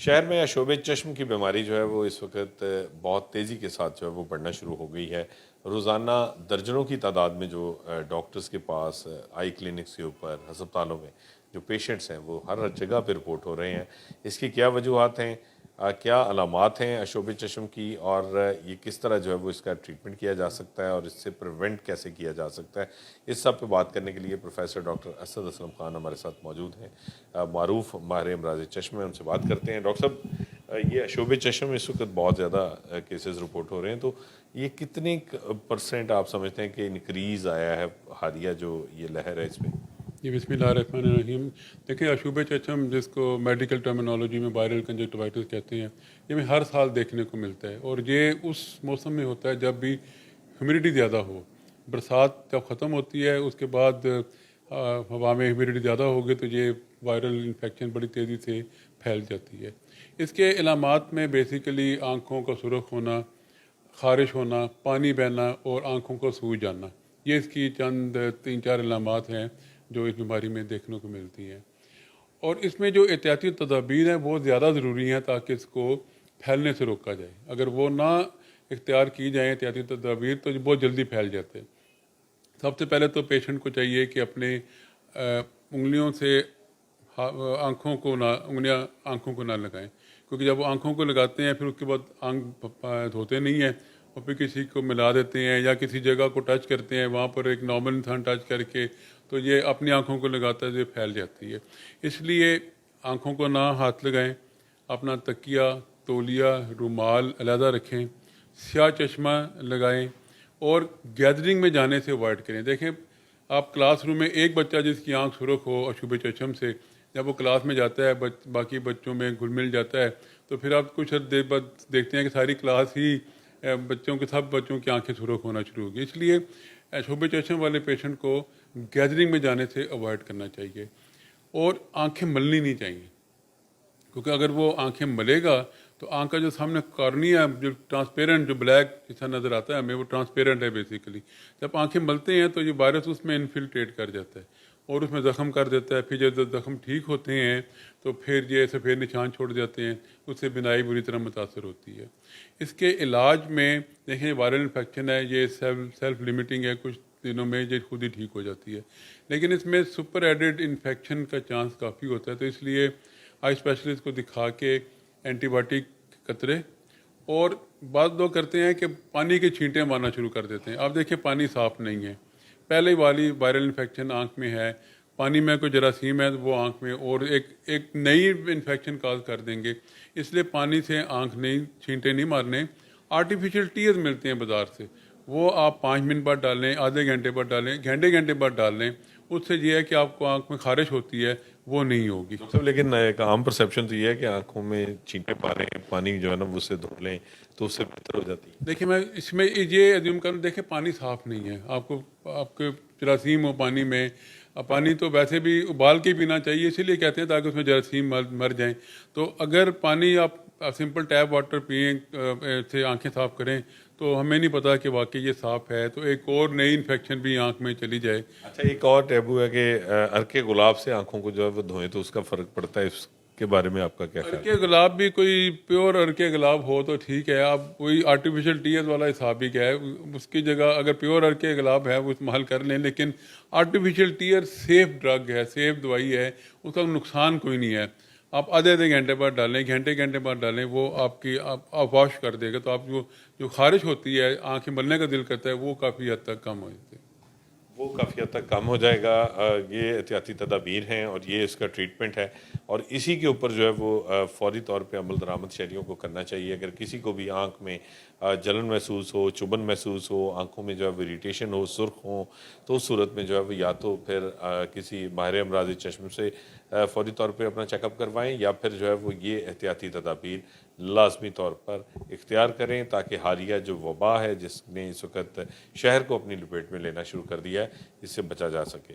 شہر میں شعبۂ چشم کی بیماری جو ہے وہ اس وقت بہت تیزی کے ساتھ جو ہے وہ بڑھنا شروع ہو گئی ہے۔ روزانہ درجنوں کی تعداد میں جو ڈاکٹرز کے پاس آئی کلینکس کے اوپر ہسپتالوں میں جو پیشنٹس ہیں وہ ہر جگہ پہ رپورٹ ہو رہے ہیں۔ اس کی کیا وجوہات ہیں، کیا علامات ہیں شعبۂ چشم کی، اور یہ کس طرح جو ہے وہ اس کا ٹریٹمنٹ کیا جا سکتا ہے اور اس سے پریونٹ کیسے کیا جا سکتا ہے، اس سب پہ بات کرنے کے لیے پروفیسر ڈاکٹر اسد اسلم خان ہمارے ساتھ موجود ہیں، معروف ماہر امراض چشم ہیں۔ ان سے بات کرتے ہیں۔ ڈاکٹر صاحب، یہ شعبۂ چشم اس وقت بہت زیادہ کیسز رپورٹ ہو رہے ہیں، تو یہ کتنے پرسنٹ آپ سمجھتے ہیں کہ انکریز آیا ہے حالیہ جو یہ لہر ہے اس میں؟ جی بسم اللہ الرحمن الرحیم۔ دیکھیں، شعبۂ چشم جس کو میڈیکل ٹرمینالوجی میں وائرل کنجکٹیوائٹس کہتے ہیں، یہ ہمیں ہر سال دیکھنے کو ملتا ہے، اور یہ اس موسم میں ہوتا ہے جب بھی ہیومیڈیٹی زیادہ ہو۔ برسات جب ختم ہوتی ہے اس کے بعد ہوا میں ہیومیڈیٹی زیادہ ہوگی تو یہ وائرل انفیکشن بڑی تیزی سے پھیل جاتی ہے۔ اس کے علامات میں بیسیکلی آنکھوں کا سرخ ہونا، خارش ہونا، پانی بہنا اور آنکھوں کو سوج جانا، یہ اس کی چند 3-4 علامات ہیں جو اس بیماری میں دیکھنے کو ملتی ہیں۔ اور اس میں جو احتیاطی تدابیر ہیں وہ زیادہ ضروری ہیں تاکہ اس کو پھیلنے سے روکا جائے۔ اگر وہ نہ اختیار کی جائیں احتیاطی تدابیر تو بہت جلدی پھیل جاتے ہیں۔ سب سے پہلے تو پیشنٹ کو چاہیے کہ اپنے انگلیوں سے انگلیاں آنکھوں کو نہ لگائیں، کیونکہ جب وہ آنکھوں کو لگاتے ہیں پھر اس کے بعد آنکھ دھوتے نہیں ہیں اور پھر کسی کو ملا دیتے ہیں یا کسی جگہ کو ٹچ کرتے ہیں، وہاں پر ایک نارمل انسان ٹچ کر کے تو یہ اپنی آنکھوں کو لگاتا ہے تو یہ پھیل جاتی ہے۔ اس لیے آنکھوں کو نہ ہاتھ لگائیں، اپنا تکیہ، تولیہ، رومال علیحدہ رکھیں، سیاہ چشمہ لگائیں اور گیدرنگ میں جانے سے اوائڈ کریں۔ دیکھیں، آپ کلاس روم میں ایک بچہ جس کی آنکھ سرخ ہو شعبۂ چشم سے، جب وہ کلاس میں جاتا ہے باقی بچوں میں گھل مل جاتا ہے تو پھر آپ کچھ دیر بعد دیکھتے ہیں کہ ساری کلاس ہی سب بچوں کی آنکھیں سرخ ہونا شروع ہوگی۔ اس لیے شعبۂ چشم والے پیشنٹ کو گیدرنگ میں جانے سے اوائڈ کرنا چاہیے اور آنکھیں ملنی نہیں چاہیے، کیونکہ اگر وہ آنکھیں ملے گا تو آنکھ کا جو سامنے کارنیا جو ٹرانسپیرنٹ جو بلیک جیسا نظر آتا ہے ہمیں، وہ ٹرانسپیرنٹ ہے بیسیکلی۔ جب آنکھیں ملتے ہیں تو یہ وائرس اس میں انفلٹریٹ کر جاتا ہے اور اس میں زخم کر دیتا ہے۔ پھر جب زخم ٹھیک ہوتے ہیں تو پھر یہ سفید نشان چھوڑ جاتے ہیں، اس سے بینائی بری طرح متاثر ہوتی ہے۔ اس کے علاج میں دیکھیں، وائرل انفیکشن ہے، یہ سیلف لیمیٹنگ ہے، کچھ دنوں میں یہ خود ہی ٹھیک ہو جاتی ہے، لیکن اس میں سپر ایڈڈ انفیکشن کا چانس کافی ہوتا ہے، تو اس لیے آئی اسپیشلسٹ کو دکھا کے اینٹی بائیوٹک قطرے، اور بعض لوگ کرتے ہیں کہ پانی کے چھینٹیں مارنا شروع کر دیتے ہیں۔ آپ دیکھیں، پانی صاف نہیں ہے، پہلے والی وائرل انفیکشن آنکھ میں ہے، پانی میں کوئی جراثیم ہے تو وہ آنکھ میں اور ایک نئی انفیکشن کاز کر دیں گے۔ اس لیے پانی سے آنکھ نہیں چھینٹے نہیں مارنے۔ آرٹیفیشل ٹیئر ملتے ہیں بازار سے، وہ آپ 5 منٹ بعد ڈالیں، آدھے گھنٹے بعد ڈالیں، گھنٹے بعد ڈال لیں، اس سے یہ ہے کہ آپ کو آنکھ میں خارش ہوتی ہے وہ نہیں ہوگی۔ لیکن ایک عام پرسیپشن تو یہ ہے کہ آنکھوں میں چھینٹے پاریں، پانی جو ہے نا وہ اس سے دھو لیں تو اس سے بہتر ہو جاتی ہے۔ دیکھیں، میں اس میں یہ ایزیوم کروں، دیکھیں پانی صاف نہیں ہے، آپ کے جراثیم ہو پانی میں، پانی تو ویسے بھی ابال کے پینا چاہیے، اسی لیے کہتے ہیں تاکہ اس میں جراثیم مر جائیں۔ تو اگر پانی آپ سمپل ٹیپ واٹر پئیں سے آنکھیں صاف کریں تو ہمیں نہیں پتا کہ واقعی یہ صاف ہے، تو ایک اور نئی انفیکشن بھی آنکھ میں چلی جائے۔ اچھا، ایک اور ٹیبو ہے کہ عرق گلاب سے آنکھوں کو جو ہے وہ دھوئیں تو اس کا فرق پڑتا ہے، اس کے بارے میں آپ کا کیا خیال ہے؟ عرق گلاب بھی کوئی پیور عرق گلاب ہو تو ٹھیک ہے، آپ کوئی آرٹیفیشل ٹیئر والا حساب ہی کیا ہے، اس کی جگہ اگر پیور عرق گلاب ہے وہ استعمال کر لیں، لیکن آرٹیفیشل ٹیئر سیف ڈرگ ہے، سیف دوائی ہے، اس کا نقصان کوئی نہیں ہے۔ آپ آدھے گھنٹے بعد ڈالیں، گھنٹے بعد ڈالیں، وہ آپ واش کر دے گا، تو آپ جو خارش ہوتی ہے، آنکھیں ملنے کا دل کرتا ہے، وہ کافی حد تک کم ہو جاتی ہے۔ وہ کافی حد تک کم ہو جائے گا۔ یہ احتیاطی تدابیر ہیں اور یہ اس کا ٹریٹمنٹ ہے، اور اسی کے اوپر جو ہے وہ فوری طور پہ عمل درآمد شہریوں کو کرنا چاہیے۔ اگر کسی کو بھی آنکھ میں جلن محسوس ہو، چبھن محسوس ہو، آنکھوں میں جو ہے وہ اریٹیشن ہو، سرخ ہو، تو اس صورت میں جو ہے وہ یا تو پھر کسی ماہر امراض چشم سے فوری طور پہ اپنا چیک اپ کروائیں، یا پھر جو ہے وہ یہ احتیاطی تدابیر لازمی طور پر اختیار کریں تاکہ حالیہ جو وبا ہے جس نے اس وقت شہر کو اپنی لپیٹ میں لینا شروع کر دیا ہے، اس سے بچا جا سکے۔